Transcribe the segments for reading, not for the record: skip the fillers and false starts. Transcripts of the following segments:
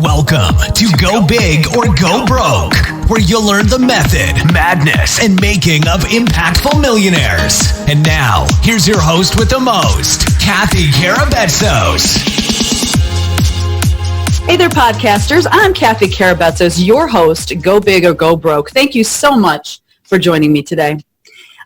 Welcome to Go Big or Go Broke, where you'll learn the method, madness, and making of impactful millionaires. And now, here's your host with the most, Cathy Karabetsos. Hey there, podcasters. I'm Cathy Karabetsos, your host, Go Big or Go Broke. Thank you so much for joining me today.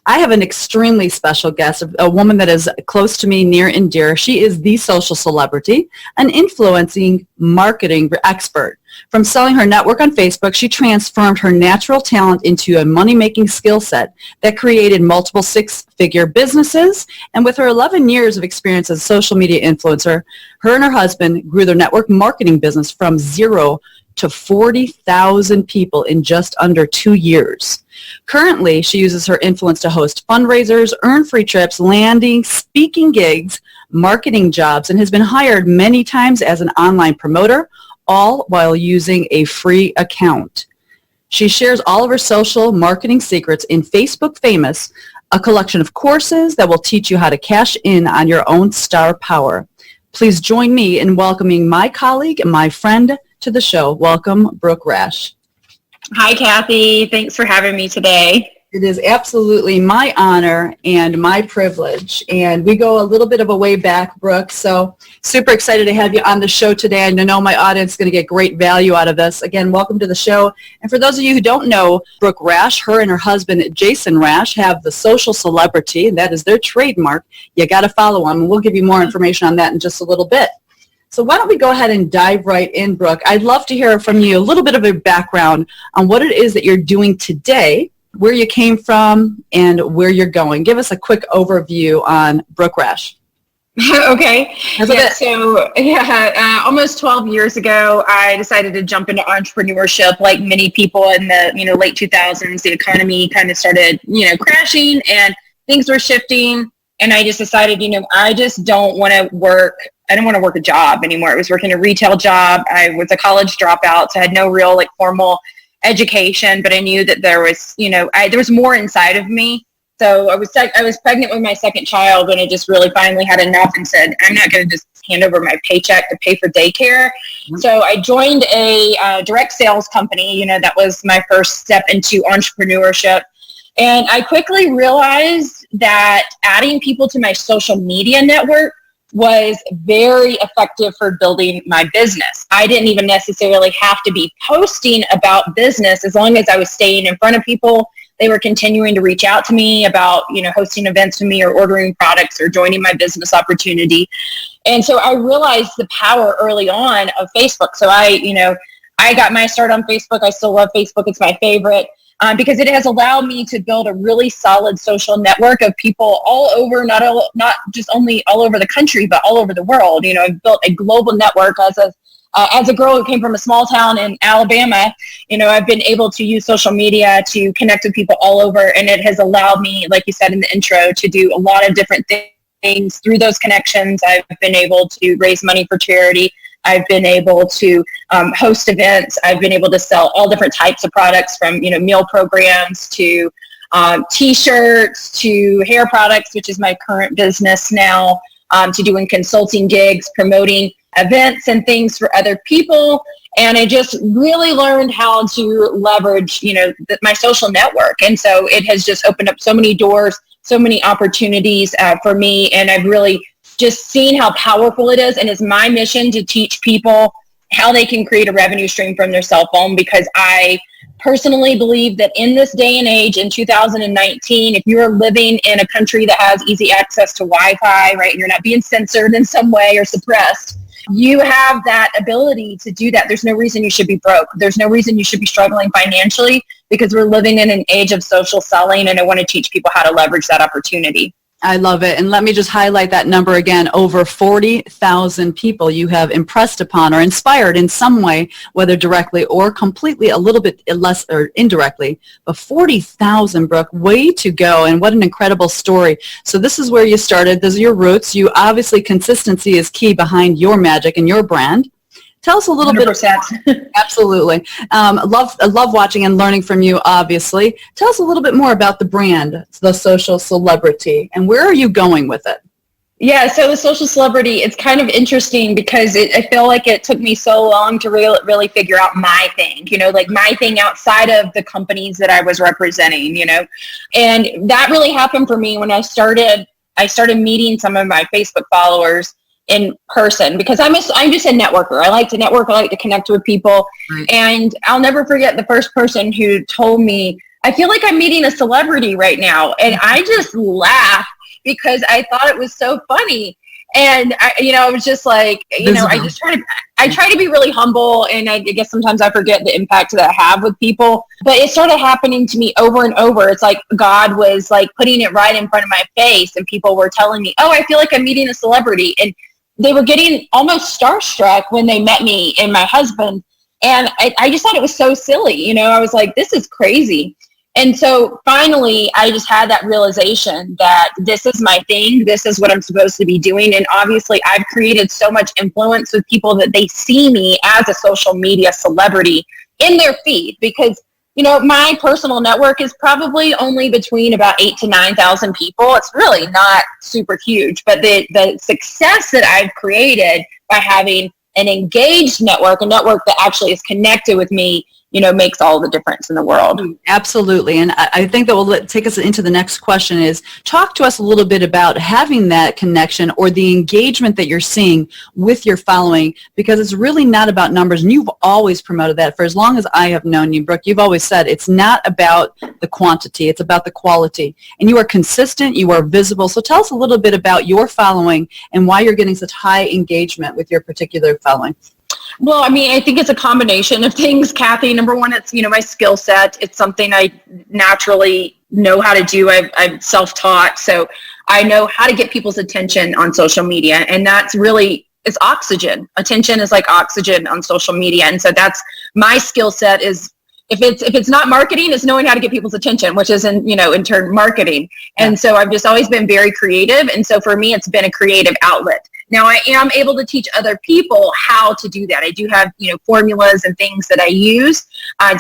I have an extremely special guest, a woman that is close to me, near and dear. She is the social celebrity, an influencing marketing expert. From selling her network on Facebook, she transformed her natural talent into a money-making skill set that created multiple six-figure businesses. And with her 11 years of experience as a social media influencer, her and her husband grew their network marketing business from zero to 40,000 people in just under 2 years. Currently, she uses her influence to host fundraisers, earn free trips, landing, speaking gigs, marketing jobs, and has been hired many times as an online promoter, all while using a free account. She shares all of her social marketing secrets in Facebook Famous, a collection of courses that will teach you how to cash in on your own star power. Please join me in welcoming my colleague and my friend to the show. Welcome, Brooke Rash. Hi, Cathy. Thanks for having me today. It is absolutely my honor and my privilege. And we go a little bit of a way back, Brooke. So super excited to have you on the show today. And I know my audience is going to get great value out of this. Again, welcome to the show. And for those of you who don't know, Brooke Rash, her and her husband, Jason Rash, have the social celebrity. And that is their trademark. You got to follow them. And we'll give you more information on that in just a little bit. So why don't we go ahead and dive right in, Brooke? I'd love to hear from you a little bit of a background on what it is that you're doing today, where you came from, and where you're going. Give us a quick overview on Brooke Rash. Okay. Almost 12 years ago, I decided to jump into entrepreneurship. Like many people in the late 2000s, the economy kind of started crashing and things were shifting. And I just decided, I just don't want to work. I don't want to work a job anymore. I was working a retail job. I was a college dropout, so I had no real formal education, but I knew that there was, there was more inside of me. So I was pregnant with my second child when I just really finally had enough and said, I'm not going to just hand over my paycheck to pay for daycare. Mm-hmm. So I joined a direct sales company. That was my first step into entrepreneurship. And I quickly realized that adding people to my social media network was very effective for building my business. I didn't even necessarily have to be posting about business. As long as I was staying in front of people, they were continuing to reach out to me about, hosting events with me or ordering products or joining my business opportunity. And so I realized the power early on of Facebook. So I got my start on Facebook. I still love Facebook. It's my favorite. Because it has allowed me to build a really solid social network of people all over, not just only all over the country, but all over the world. I've built a global network as a girl who came from a small town in Alabama. I've been able to use social media to connect with people all over, and it has allowed me, like you said in the intro, to do a lot of different things. Through those connections, I've been able to raise money for charity. I've been able to host events. I've been able to sell all different types of products, from meal programs to T-shirts to hair products, which is my current business now, to doing consulting gigs, promoting events and things for other people. And I just really learned how to leverage my social network. And so it has just opened up so many doors, so many opportunities for me. And I've really just seeing how powerful it is. And it's my mission to teach people how they can create a revenue stream from their cell phone, because I personally believe that in this day and age, in 2019, if you're living in a country that has easy access to Wi-Fi, right, and you're not being censored in some way or suppressed, you have that ability to do that. There's no reason you should be broke. There's no reason you should be struggling financially, because we're living in an age of social selling, and I want to teach people how to leverage that opportunity. I love it. And let me just highlight that number again. Over 40,000 people you have impressed upon or inspired in some way, whether directly or completely, a little bit less or indirectly. But 40,000, Brooke, way to go. And what an incredible story. So this is where you started. Those are your roots. You obviously, consistency is key behind your magic and your brand. Tell us a little 100%. bit. Absolutely. I love watching and learning from you, obviously. Tell us a little bit more about the brand, the social celebrity, and where are you going with it? Yeah, so the social celebrity, it's kind of interesting because I feel like it took me so long to really figure out my thing, like my thing outside of the companies that I was representing, and that really happened for me when I started meeting some of my Facebook followers in person, because I'm just a networker. I like to network. I like to connect with people. Right. And I'll never forget the first person who told me, I feel like I'm meeting a celebrity right now. And I just laughed because I thought it was so funny. And I was just like, I try to be really humble, and I guess sometimes I forget the impact that I have with people, but it started happening to me over and over. It's like God was like putting it right in front of my face, and people were telling me, oh, I feel like I'm meeting a celebrity. And they were getting almost starstruck when they met me and my husband. And I just thought it was so silly. I was like, this is crazy. And so finally, I just had that realization that this is my thing. This is what I'm supposed to be doing. And obviously, I've created so much influence with people that they see me as a social media celebrity in their feed, because, my personal network is probably only between about 8,000 to 9,000 people. It's really not super huge, but the success that I've created by having an engaged network, a network that actually is connected with me, makes all the difference in the world. Absolutely. And I think that will take us into the next question is, talk to us a little bit about having that connection or the engagement that you're seeing with your following, because it's really not about numbers. And you've always promoted that. For as long as I have known you, Brooke, you've always said it's not about the quantity, it's about the quality. And you are consistent, you are visible. So tell us a little bit about your following and why you're getting such high engagement with your particular following. Well, I think it's a combination of things, Cathy. Number one, it's, my skill set. It's something I naturally know how to do. I'm self-taught, so I know how to get people's attention on social media. And that's really, it's oxygen. Attention is like oxygen on social media. And so that's my skill set is, if it's not marketing, it's knowing how to get people's attention, which is in turn marketing. And so I've just always been very creative. And so for me, it's been a creative outlet. Now I am able to teach other people how to do that. I do have, formulas and things that I use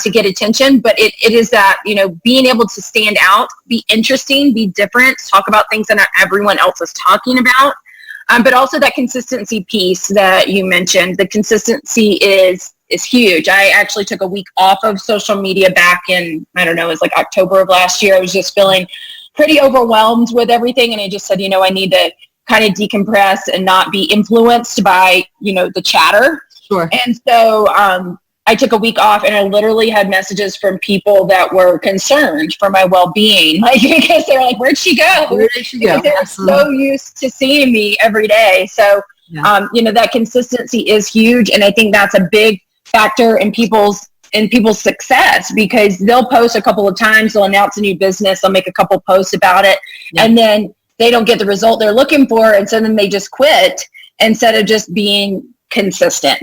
to get attention, but it is that, being able to stand out, be interesting, be different, talk about things that not everyone else is talking about. But also that consistency piece that you mentioned. The consistency is huge. I actually took a week off of social media back in, it was like October of last year. I was just feeling pretty overwhelmed with everything. And I just said, I need to kind of decompress and not be influenced by, the chatter. Sure. And so I took a week off, and I literally had messages from people that were concerned for my well-being, because they're like, where'd she go? Where did she go? They're so used to seeing me every day. So, that consistency is huge. And I think that's a big factor in people's success, because they'll post a couple of times, they'll announce a new business, they'll make a couple posts about it, and then they don't get the result they're looking for, and so then they just quit instead of just being consistent.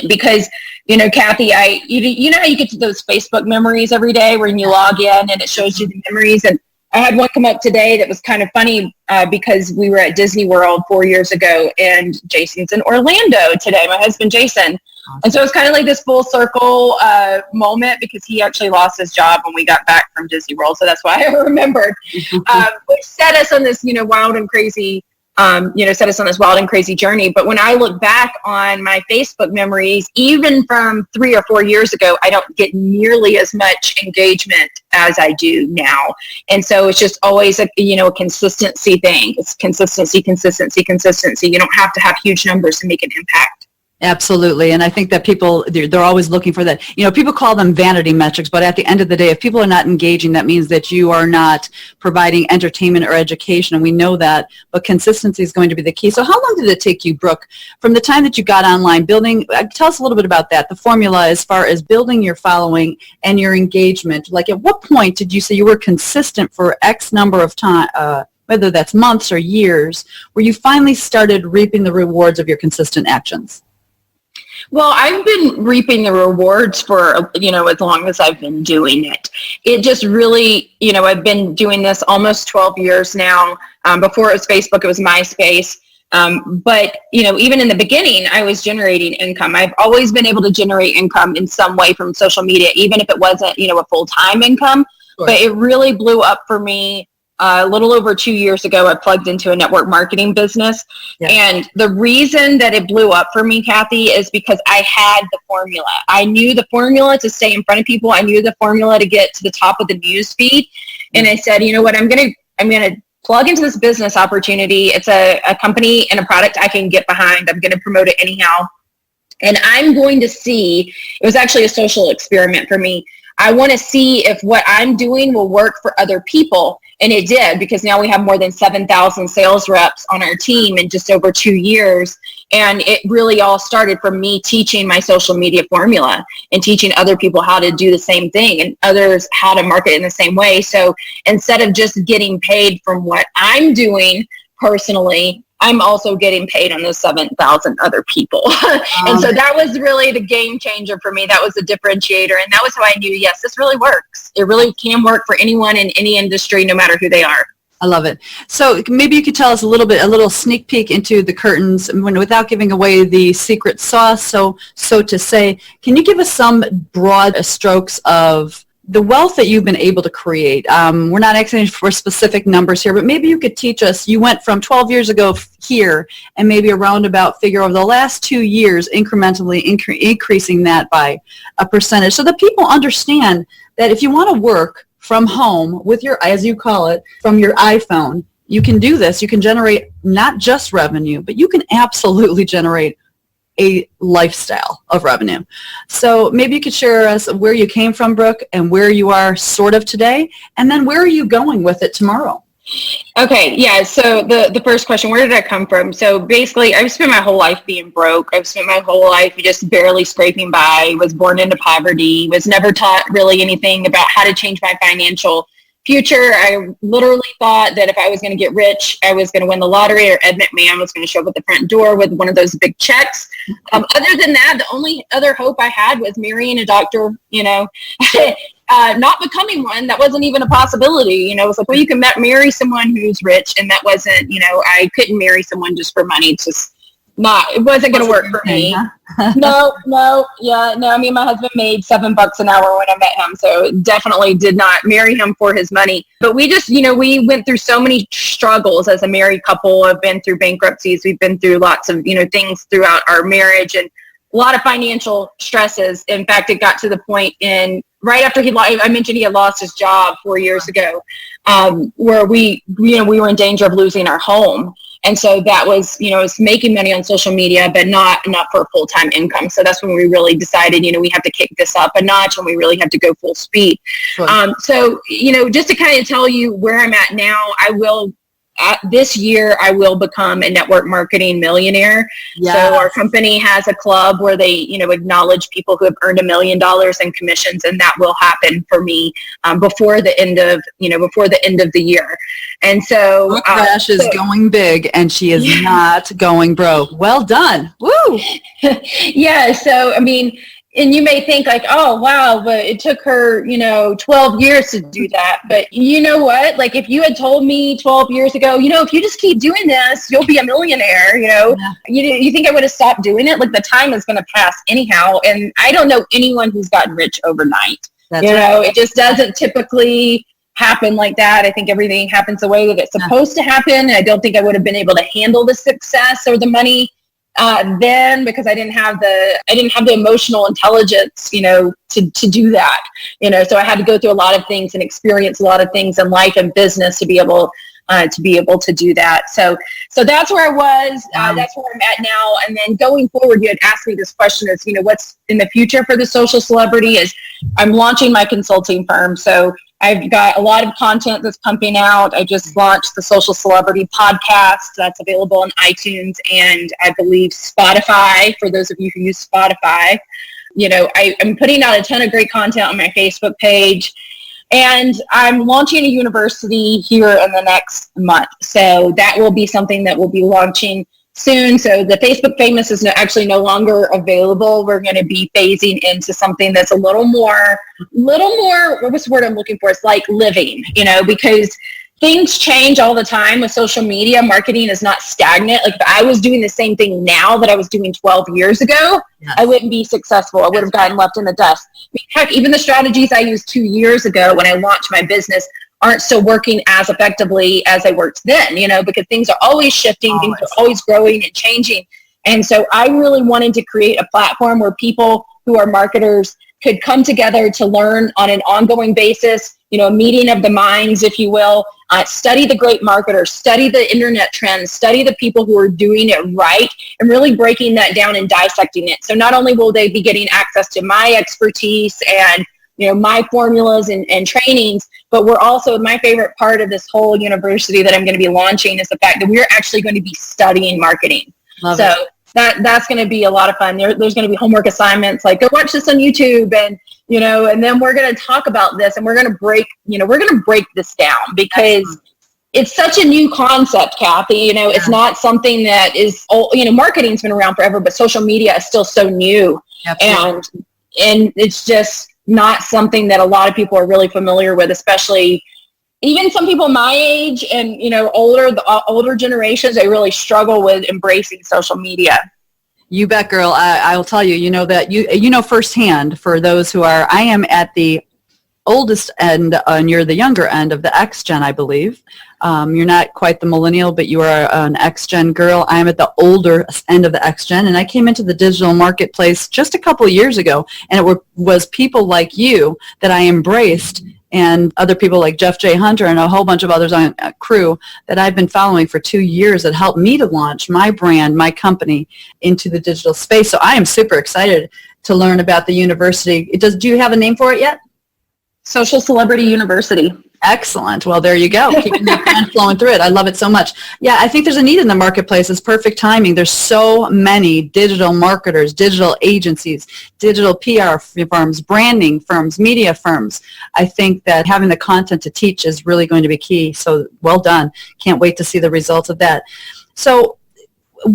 Because, Cathy, you know how you get to those Facebook memories every day when you log in and it shows you the memories, and I had one come up today that was kind of funny because we were at Disney World 4 years ago, and Jason's in Orlando today, my husband Jason. And so it's kind of like this full circle moment, because he actually lost his job when we got back from Disney World. So that's why I remembered, which set us on this, wild and crazy, journey. But when I look back on my Facebook memories, even from 3 or 4 years ago, I don't get nearly as much engagement as I do now. And so it's just always a consistency thing. It's consistency. You don't have to have huge numbers to make an impact. Absolutely. And I think that people, they're always looking for that. People call them vanity metrics, but at the end of the day, if people are not engaging, that means that you are not providing entertainment or education. And we know that, but consistency is going to be the key. So how long did it take you, Brooke, from the time that you got online, building, tell us a little bit about that, the formula as far as building your following and your engagement. Like, at what point did you say you were consistent for X number of time, whether that's months or years, where you finally started reaping the rewards of your consistent actions? Well, I've been reaping the rewards for, as long as I've been doing it. It just really, I've been doing this almost 12 years now. Before it was Facebook, it was MySpace. But, even in the beginning, I was generating income. I've always been able to generate income in some way from social media, even if it wasn't, a full-time income. Sure. But it really blew up for me a little over 2 years ago, I plugged into a network marketing business. Yeah. And the reason that it blew up for me, Cathy, is because I had the formula. I knew the formula to stay in front of people. I knew the formula to get to the top of the news feed. And I said, you know what, I'm going to plug into this business opportunity. It's a company and a product I can get behind. I'm going to promote it anyhow. And I'm going to see, it was actually a social experiment for me. I want to see if what I'm doing will work for other people. And it did, because now we have more than 7,000 sales reps on our team in just over 2 years. And it really all started from me teaching my social media formula and teaching other people how to do the same thing and others how to market in the same way. So instead of just getting paid from what I'm doing personally, I'm also getting paid on those 7,000 other people. And so that was really the game changer for me. That was the differentiator. And that was how I knew, yes, this really works. It really can work for anyone in any industry, no matter who they are. I love it. So maybe you could tell us a little sneak peek into the curtains without giving away the secret sauce, so to say. Can you give us some broad strokes of the wealth that you've been able to create? We're not asking for specific numbers here, but maybe you could teach us. You went from 12 years ago here and maybe a roundabout figure over the last 2 years, incrementally increasing that by a percentage, so that people understand that if you want to work from home with your, as you call it, from your iPhone, you can do this. You can generate not just revenue, but you can absolutely generate a lifestyle of revenue. So maybe you could share us where you came from, Brooke, and where you are sort of today, and then where are you going with it tomorrow? Okay, yeah, so the first question, where did I come from? So basically, I've spent my whole life being broke. I've spent my whole life just barely scraping by, was born into poverty, was never taught really anything about how to change my financial future. I literally thought that if I was going to get rich, I was going to win the lottery, or Ed McMahon was going to show up at the front door with one of those big checks. Other than that, the only other hope I had was marrying a doctor, not becoming one. That wasn't even a possibility. It was like, well, you can marry someone who's rich, and that wasn't, I couldn't marry someone just for money. It wasn't going to work for me. No. I mean, my husband made $7 an hour when I met him, so definitely did not marry him for his money. But we just, we went through so many struggles as a married couple. I've been through bankruptcies. We've been through lots of, things throughout our marriage, and a lot of financial stresses. In fact, it got to the point right after I mentioned he had lost his job 4 years ago, where we were in danger of losing our home. And so that was, it's making money on social media, but not for a full-time income. So that's when we really decided, we have to kick this up a notch, and we really have to go full speed. Sure. So, just to kind of tell you where I'm at now, this year I will become a network marketing millionaire. Yes. So our company has a club where they, acknowledge people who have earned $1 million in commissions, and that will happen for me before the end of the year. And so Brooke Rash is going big, and she is not going broke. Well done. Woo! Yeah. So, I mean, and you may think like, oh, wow, but it took her, 12 years to do that. But you know what? Like, if you had told me 12 years ago, if you just keep doing this, you'll be a millionaire, you think I would have stopped doing it? Like, the time is going to pass anyhow. And I don't know anyone who's gotten rich overnight. That's right. It just doesn't typically happen like that. I think everything happens the way that it's supposed to happen. And I don't think I would have been able to handle the success or the money then, because I didn't have the emotional intelligence, to do that, so I had to go through a lot of things and experience a lot of things in life and business to be able to do that. So that's where I was, that's where I'm at now. And then going forward, you had asked me this question is, what's in the future for the social celebrity is I'm launching my consulting firm. So I've got a lot of content that's pumping out. I just launched the Social Celebrity Podcast that's available on iTunes and I believe Spotify, for those of you who use Spotify. I'm putting out a ton of great content on my Facebook page, and I'm launching a university here in the next month. So that will be something that we'll be launching soon. So the Facebook Famous is actually no longer available. We're going to be phasing into something that's a little more, what's the word I'm looking for? It's like living, because things change all the time with social media. Marketing is not stagnant. Like, if I was doing the same thing now that I was doing 12 years ago, yes, I wouldn't be successful. I would have gotten left in the dust. Heck, even the strategies I used 2 years ago when I launched my business aren't still working as effectively as they worked then, because things are always shifting, things are always growing and changing. And so I really wanted to create a platform where people who are marketers could come together to learn on an ongoing basis, a meeting of the minds, if you will, study the great marketers, study the internet trends, study the people who are doing it right, and really breaking that down and dissecting it. So not only will they be getting access to my expertise and my formulas and trainings, but we're also, my favorite part of this whole university that I'm going to be launching is the fact that we're actually going to be studying marketing. Love so it. That's going to be a lot of fun. There's going to be homework assignments like go watch this on YouTube, and and then we're going to talk about this, and we're going to break this down because it's such a new concept, Cathy. It's not something that is old. Marketing's been around forever, but social media is still so new. Absolutely. And it's just not something that a lot of people are really familiar with, especially even some people my age and, older generations, they really struggle with embracing social media. You bet, girl. I will tell you, that firsthand for those who are, I am at the oldest end and you're the younger end of the X-Gen, I believe. You're not quite the millennial, but you are an X-Gen girl. I'm at the older end of the X-Gen, and I came into the digital marketplace just a couple of years ago, and it was people like you that I embraced, and other people like Jeff J. Hunter and a whole bunch of others on a crew that I've been following for 2 years that helped me to launch my brand, my company into the digital space. So I am super excited to learn about the university. Do you have a name for it yet? Social Celebrity University. Excellent. Well, there you go. Keeping that brand flowing through it. I love it so much. Yeah, I think there's a need in the marketplace. It's perfect timing. There's so many digital marketers, digital agencies, digital PR firms, branding firms, media firms. I think that having the content to teach is really going to be key. So well done. Can't wait to see the results of that. So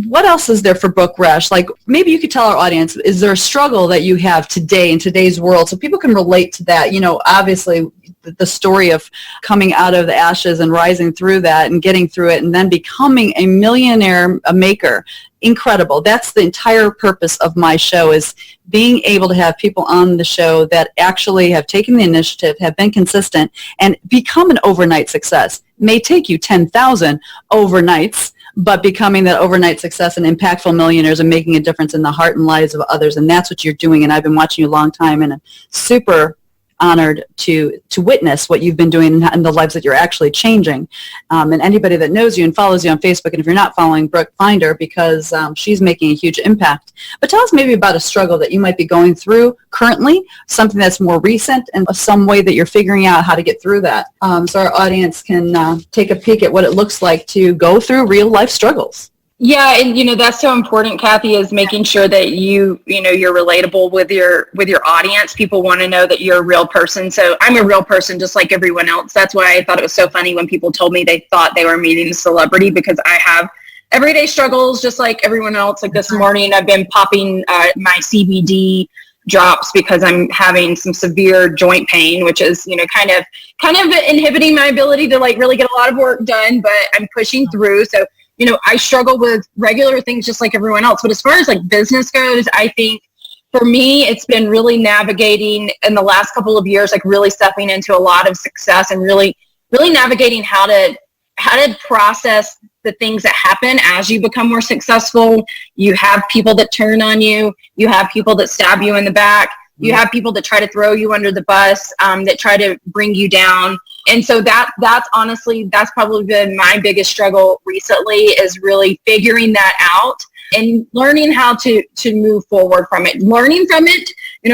what else is there for Brooke Rash? Like, maybe you could tell our audience, is there a struggle that you have today in today's world so people can relate to that? Obviously the story of coming out of the ashes and rising through that and getting through it and then becoming a millionaire, a maker. Incredible. That's the entire purpose of my show, is being able to have people on the show that actually have taken the initiative, have been consistent, and become an overnight success. It may take you 10,000 overnights, but becoming that overnight success and impactful millionaires and making a difference in the heart and lives of others. And that's what you're doing. And I've been watching you a long time, and I'm super honored to witness what you've been doing and the lives that you're actually changing. And anybody that knows you and follows you on Facebook, and if you're not following Brooke, find her because she's making a huge impact. But tell us maybe about a struggle that you might be going through currently, something that's more recent, and some way that you're figuring out how to get through that. So our audience can take a peek at what it looks like to go through real life struggles. Yeah, and that's so important, Cathy, is making sure that you're relatable with your audience. People want to know that you're a real person. So I'm a real person just like everyone else. That's why I thought it was so funny when people told me they thought they were meeting a celebrity, because I have everyday struggles just like everyone else. Like this morning, I've been popping my CBD drops because I'm having some severe joint pain, which is, kind of inhibiting my ability to really get a lot of work done, but I'm pushing through. So I struggle with regular things just like everyone else. But as far as business goes, I think for me, it's been really navigating in the last couple of years, really stepping into a lot of success and really navigating how to process the things that happen as you become more successful. You have people that turn on you. You have people that stab you in the back. You have people that try to throw you under the bus, that try to bring you down. And so that's honestly, that's probably been my biggest struggle recently, is really figuring that out and learning how to move forward from it, learning from it,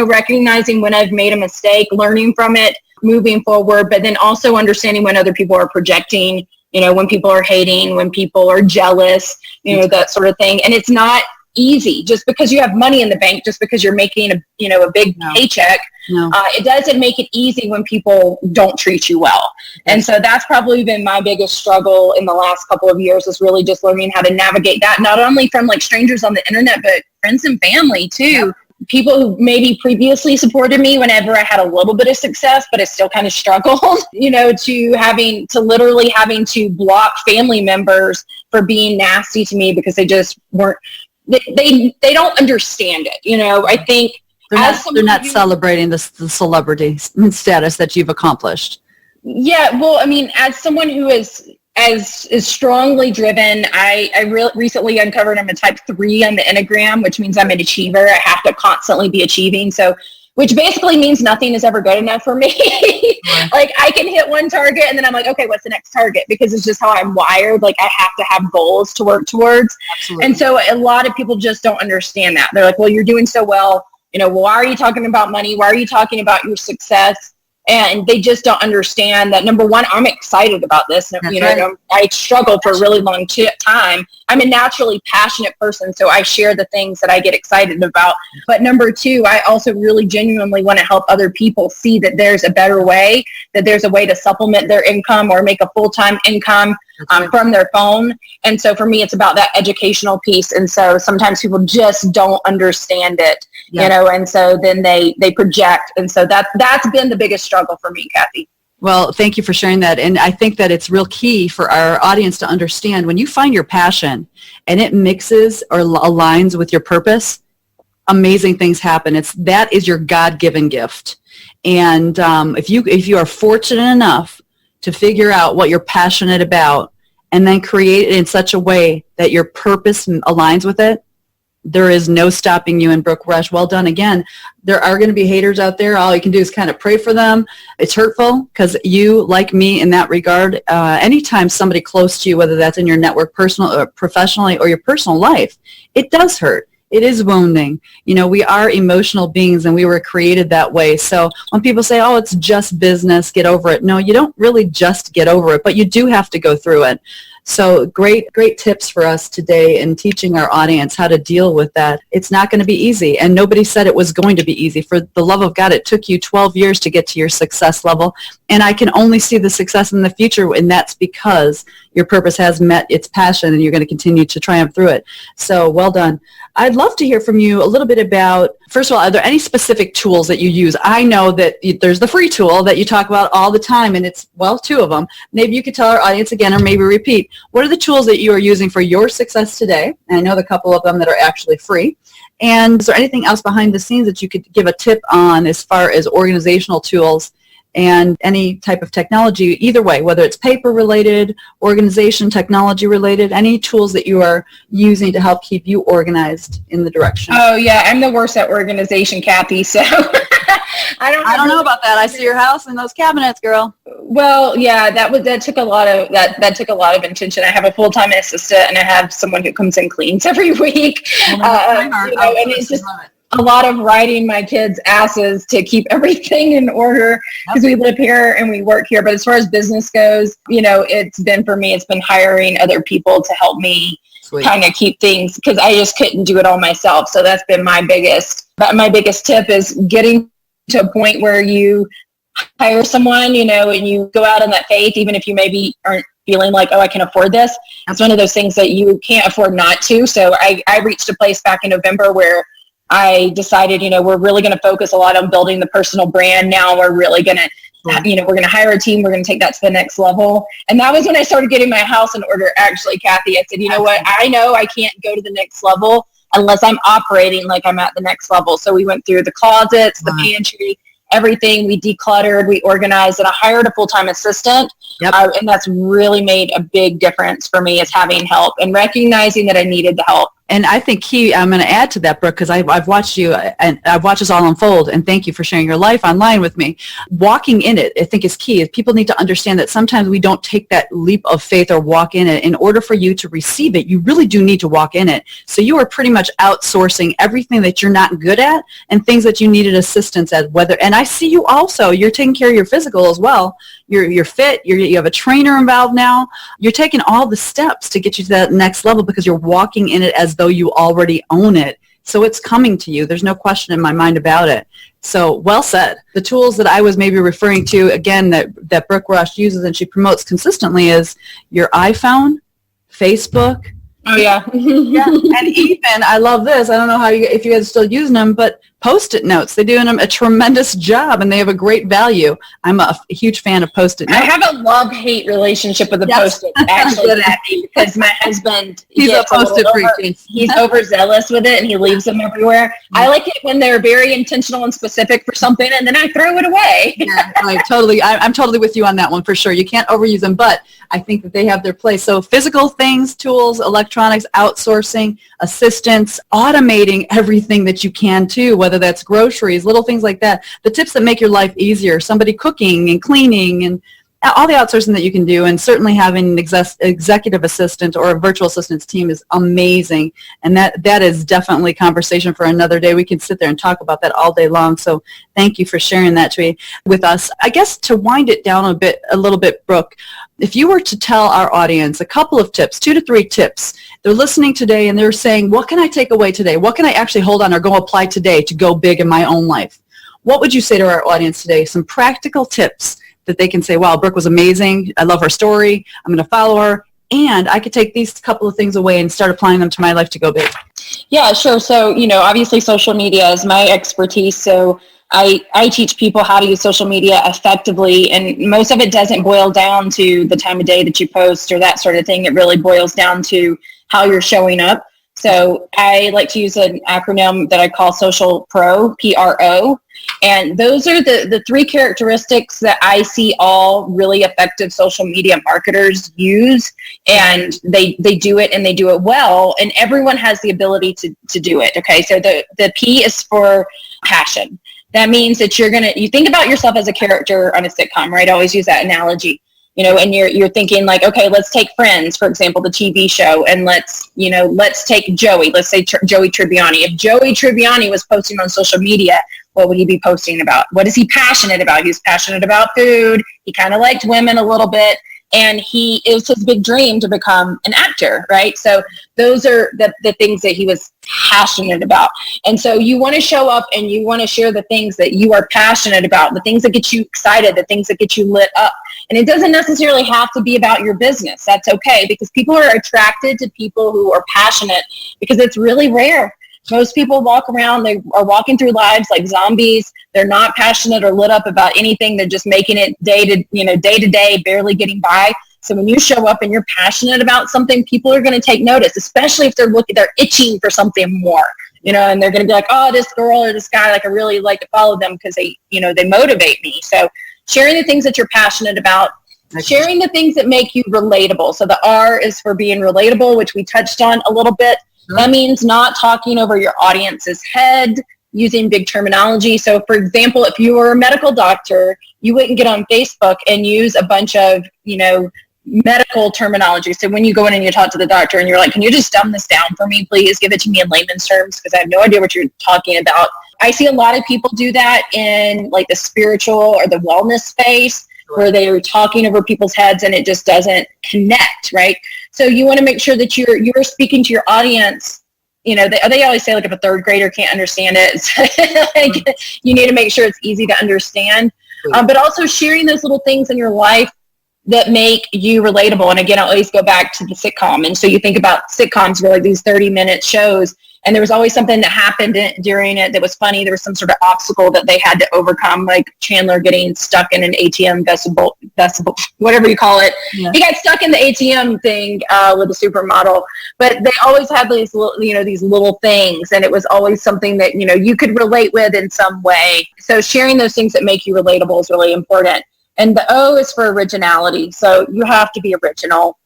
recognizing when I've made a mistake, learning from it, moving forward, but then also understanding when other people are projecting, when people are hating, when people are jealous, that sort of thing. And it's not easy just because you have money in the bank, just because you're making a big paycheck. No. It doesn't make it easy when people don't treat you well. And so that's probably been my biggest struggle in the last couple of years, is really just learning how to navigate that, not only from strangers on the internet, but friends and family too. Yep. People who maybe previously supported me whenever I had a little bit of success, but I still kind of struggled, to literally having to block family members for being nasty to me because they just weren't, they don't understand it. I think they're not celebrating the celebrity status that you've accomplished. Yeah, well, I mean, as someone who is strongly driven, I recently uncovered I'm a type 3 on the Enneagram, which means I'm an achiever. I have to constantly be achieving. So, which basically means nothing is ever good enough for me. Like I can hit one target and then I'm like, okay, what's the next target? Because it's just how I'm wired. Like I have to have goals to work towards. Absolutely. And so a lot of people just don't understand that. They're like, well, you're doing so well. Why are you talking about money? Why are you talking about your success? And they just don't understand that, number one, I'm excited about this. I struggled for a really long time. I'm a naturally passionate person, so I share the things that I get excited about. But number two, I also really genuinely want to help other people see that there's a better way, that there's a way to supplement their income or make a full-time income from their phone. And so for me, it's about that educational piece. And so sometimes people just don't understand it, and so then they project. And so that's been the biggest struggle for me, Cathy. Well, thank you for sharing that. And I think that it's real key for our audience to understand when you find your passion and it mixes or aligns with your purpose, amazing things happen. That is your God-given gift. And if you are fortunate enough to figure out what you're passionate about and then create it in such a way that your purpose aligns with it, there is no stopping you. And Brooke Rash, well done again. There are going to be haters out there. All you can do is kind of pray for them. It's hurtful because you, like me in that regard, anytime somebody close to you, whether that's in your network, personal or professionally, or your personal life, it does hurt. It is wounding. We are emotional beings and we were created that way. So when people say, oh, it's just business, get over it. No, you don't really just get over it, but you do have to go through it. So great tips for us today in teaching our audience how to deal with that. It's not going to be easy, and nobody said it was going to be easy. For the love of God, it took you 12 years to get to your success level, and I can only see the success in the future, and that's because your purpose has met its passion, and you're going to continue to triumph through it. So well done. I'd love to hear from you a little bit about, first of all, are there any specific tools that you use? I know that there's the free tool that you talk about all the time, and it's, two of them. Maybe you could tell our audience again, or maybe repeat. What are the tools that you are using for your success today? And I know the couple of them that are actually free. And is there anything else behind the scenes that you could give a tip on as far as organizational tools and any type of technology, either way, whether it's paper related, organization, technology related, any tools that you are using to help keep you organized in the direction? Oh yeah, I'm the worst at organization, Cathy, so I don't know about that. I see your house and those cabinets, girl. Well, yeah, that took a lot of that took a lot of intention. I have a full-time assistant and I have someone who comes and cleans every week. And it's just a lot of riding my kids' asses to keep everything in order because we live here and we work here. But as far as business goes, it's been hiring other people to help me kind of keep things, because I just couldn't do it all myself. So that's been my biggest tip is getting to a point where you hire someone, and you go out on that faith, even if you maybe aren't feeling like, oh, I can afford this. It's one of those things that you can't afford not to. So I reached a place back in November where I decided, we're really going to focus a lot on building the personal brand. Now we're really going to, we're going to hire a team. We're going to take that to the next level. And that was when I started getting my house in order. Actually, Cathy, I said, you know what? I know I can't go to the next level unless I'm operating like I'm at the next level. So we went through the closets, the pantry, everything. We decluttered, we organized, and I hired a full-time assistant. And that's really made a big difference for me, is having help and recognizing that I needed the help. And I think I'm going to add to that, Brooke, because I've watched you and I've watched us all unfold. And thank you for sharing your life online with me. Walking in it, I think, is key. People need to understand that sometimes we don't take that leap of faith or walk in it. In order for you to receive it, you really do need to walk in it. So you are pretty much outsourcing everything that you're not good at and things that you needed assistance at. And I see you also, you're taking care of your physical as well. You're fit. You have a trainer involved now. You're taking all the steps to get you to that next level because you're walking in it as though you already own it. So it's coming to you. There's no question in my mind about it. So well said. The tools that I was maybe referring to, again, that Brooke Rash uses and she promotes consistently is your iPhone, Facebook. Oh, yeah. And even, I love this. I don't know if you guys are still using them, but Post-it notes. They're doing a tremendous job, and they have a great value. I'm a huge fan of Post-it notes. I have a love-hate relationship with the Post-it, actually, because my husband, he's overzealous with it, and he leaves them everywhere. I like it when they're very intentional and specific for something, and then I throw it away. I'm totally with you on that one for sure. You can't overuse them, but I think that they have their place. So physical things, tools, electronics, outsourcing, assistance, automating everything that you can too, whether that's groceries, little things like that. The tips that make your life easier, somebody cooking and cleaning and all the outsourcing that you can do, and certainly having an executive assistant or a virtual assistance team is amazing. And that is definitely conversation for another day. We can sit there and talk about that all day long. So thank you for sharing that with us. I guess to wind it down a little bit, Brooke, if you were to tell our audience a couple of tips, 2 to 3 tips, they're listening today and they're saying, what can I take away today? What can I actually hold on or go apply today to go big in my own life? What would you say to our audience today? Some practical tips that they can say, wow, Brooke was amazing. I love her story. I'm going to follow her. And I could take these couple of things away and start applying them to my life to go big. Yeah, sure. So, obviously social media is my expertise. So I teach people how to use social media effectively. And most of it doesn't boil down to the time of day that you post or that sort of thing. It really boils down to how you're showing up. So I like to use an acronym that I call Social Pro, P-R-O. And those are the 3 characteristics that I see all really effective social media marketers use. And they do it and they do it well. And everyone has the ability to do it. Okay. So the P is for passion. That means that you think about yourself as a character on a sitcom, right? I always use that analogy. And you're thinking like, okay, let's take Friends, for example, the TV show, and let's take Joey. Let's say Joey Tribbiani. If Joey Tribbiani was posting on social media, what would he be posting about? What is he passionate about? He's passionate about food. He kind of liked women a little bit. And it was his big dream to become an actor, right? So those are the things that he was passionate about. And so you want to show up and you want to share the things that you are passionate about, the things that get you excited, the things that get you lit up. And it doesn't necessarily have to be about your business. That's okay, because people are attracted to people who are passionate, because it's really rare. Most people walk around, they are walking through lives like zombies. They're not passionate or lit up about anything. They're just making it day to day, barely getting by. So when you show up and you're passionate about something, people are going to take notice, especially if they're itching for something more, and they're going to be like, oh, this girl or this guy, like I really like to follow them because they motivate me. So sharing the things that you're passionate about, sharing the things that make you relatable. So the R is for being relatable, which we touched on a little bit. That means not talking over your audience's head, using big terminology. So for example, if you were a medical doctor, you wouldn't get on Facebook and use a bunch of, medical terminology. So when you go in and you talk to the doctor and you're like, can you just dumb this down for me, please? Give it to me in layman's terms, because I have no idea what you're talking about. I see a lot of people do that in like the spiritual or the wellness space, where they are talking over people's heads and it just doesn't connect, right? So you want to make sure that you're speaking to your audience. They always say, like, if a third grader can't understand it, you need to make sure it's easy to understand. But also sharing those little things in your life that make you relatable. And again, I always go back to the sitcom. And so you think about sitcoms were like these 30-minute shows, and there was always something that happened during it that was funny. There was some sort of obstacle that they had to overcome, like Chandler getting stuck in an ATM vestibule, whatever you call it. Yeah. He got stuck in the ATM thing with a supermodel. But they always had these little things, and it was always something that, you could relate with in some way. So sharing those things that make you relatable is really important. And the O is for originality. So you have to be original.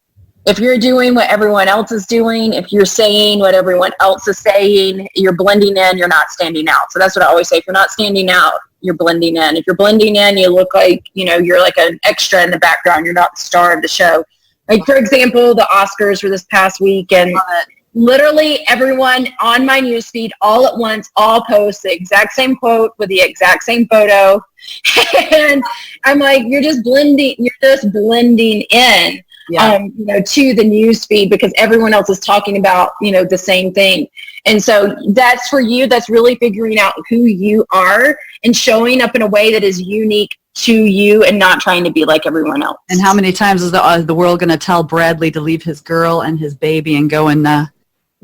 If you're doing what everyone else is doing, if you're saying what everyone else is saying, you're blending in, you're not standing out. So that's what I always say. If you're not standing out, you're blending in. If you're blending in, you look like, you're like an extra in the background. You're not the star of the show. Like, for example, the Oscars were this past week, and literally everyone on my newsfeed all at once, all post the exact same quote with the exact same photo. And I'm like, you're just blending in. Yeah. To the news feed, because everyone else is talking about, the same thing. And so that's for you. That's really figuring out who you are and showing up in a way that is unique to you and not trying to be like everyone else. And how many times is the world going to tell Bradley to leave his girl and his baby and go and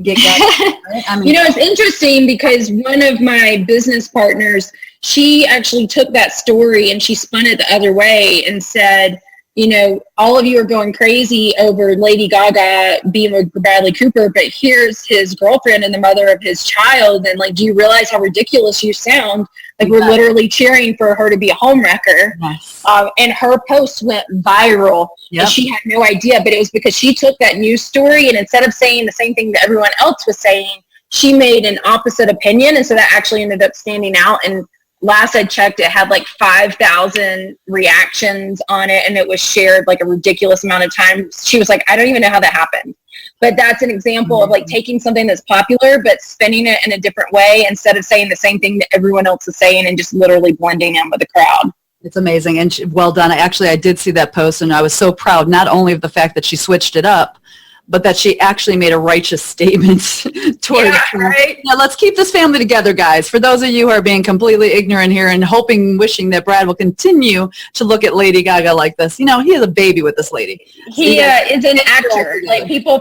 get that. Right? I mean, it's interesting because one of my business partners, she actually took that story and she spun it the other way and said, all of you are going crazy over Lady Gaga being with Bradley Cooper, but here's his girlfriend and the mother of his child. And like, do you realize how ridiculous you sound? Like, we're literally cheering for her to be a homewrecker. Yes. And her post went viral. Yep. And she had no idea, but it was because she took that news story and instead of saying the same thing that everyone else was saying, she made an opposite opinion. And so that actually ended up standing out. And last I checked, it had like 5,000 reactions on it, and it was shared like a ridiculous amount of times. She was like, I don't even know how that happened. But that's an example of like taking something that's popular, but spinning it in a different way instead of saying the same thing that everyone else is saying and just literally blending in with the crowd. It's amazing. And well done. I did see that post, and I was so proud, not only of the fact that she switched it up, but that she actually made a righteous statement toward right? Now, let's keep this family together, guys. For those of you who are being completely ignorant here and wishing that Brad will continue to look at Lady Gaga like this. He has a baby with this lady. He is an actor. Like people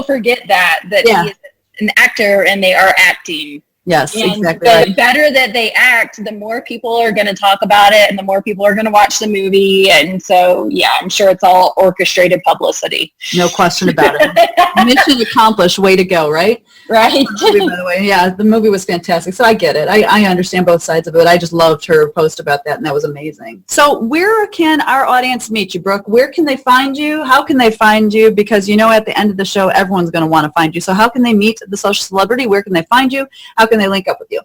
forget that he is an actor and they are acting. Yes, and exactly. The better that they act, the more people are going to talk about it and the more people are going to watch the movie. And so, I'm sure it's all orchestrated publicity. No question about it. Mission accomplished. Way to go, right? Right. By the way, the movie was fantastic. So I get it. I understand both sides of it. I just loved her post about that, and that was amazing. So where can our audience meet you, Brooke? Where can they find you? How can they find you? Because at the end of the show, everyone's going to want to find you. So how can they meet the social celebrity? Where can they find you? How can they link up with you?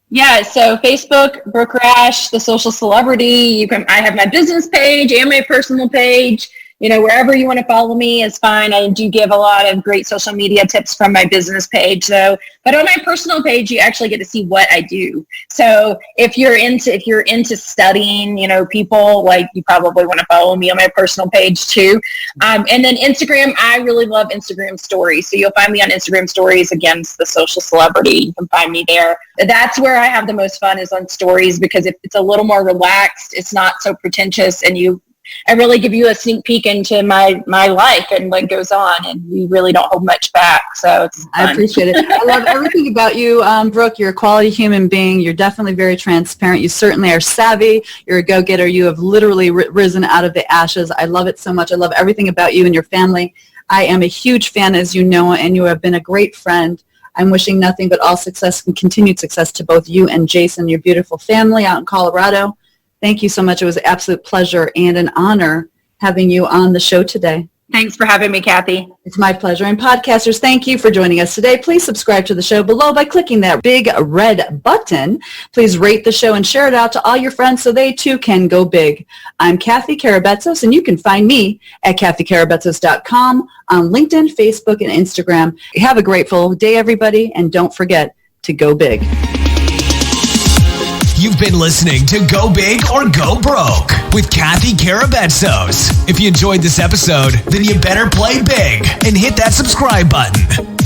Yeah, so Facebook, Brooke Rash, the social celebrity. I have my business page and my personal page. Wherever you want to follow me is fine. I do give a lot of great social media tips from my business page, though. But on my personal page, you actually get to see what I do. So if you're into studying, people, like, you probably want to follow me on my personal page too. And then Instagram, I really love Instagram stories. So you'll find me on Instagram stories against the social celebrity. You can find me there. That's where I have the most fun, is on stories, because it's a little more relaxed. It's not so pretentious, and I really give you a sneak peek into my life and what goes on, and we really don't hold much back. So it's fun. I appreciate it. I love everything about you, Brooke. You're a quality human being. You're definitely very transparent. You certainly are savvy. You're a go-getter. You have literally risen out of the ashes. I love it so much. I love everything about you and your family. I am a huge fan, as you know, and you have been a great friend. I'm wishing nothing but all success and continued success to both you and Jason, your beautiful family out in Colorado. Thank you so much. It was an absolute pleasure and an honor having you on the show today. Thanks for having me, Cathy. It's my pleasure. And podcasters, thank you for joining us today. Please subscribe to the show below by clicking that big red button. Please rate the show and share it out to all your friends so they too can go big. I'm Cathy Karabetsos, and you can find me at cathykarabetsos.com on LinkedIn, Facebook, and Instagram. Have a grateful day, everybody, and don't forget to go big. You've been listening to Go Big or Go Broke with Cathy Karabetsos. If you enjoyed this episode, then you better play big and hit that subscribe button.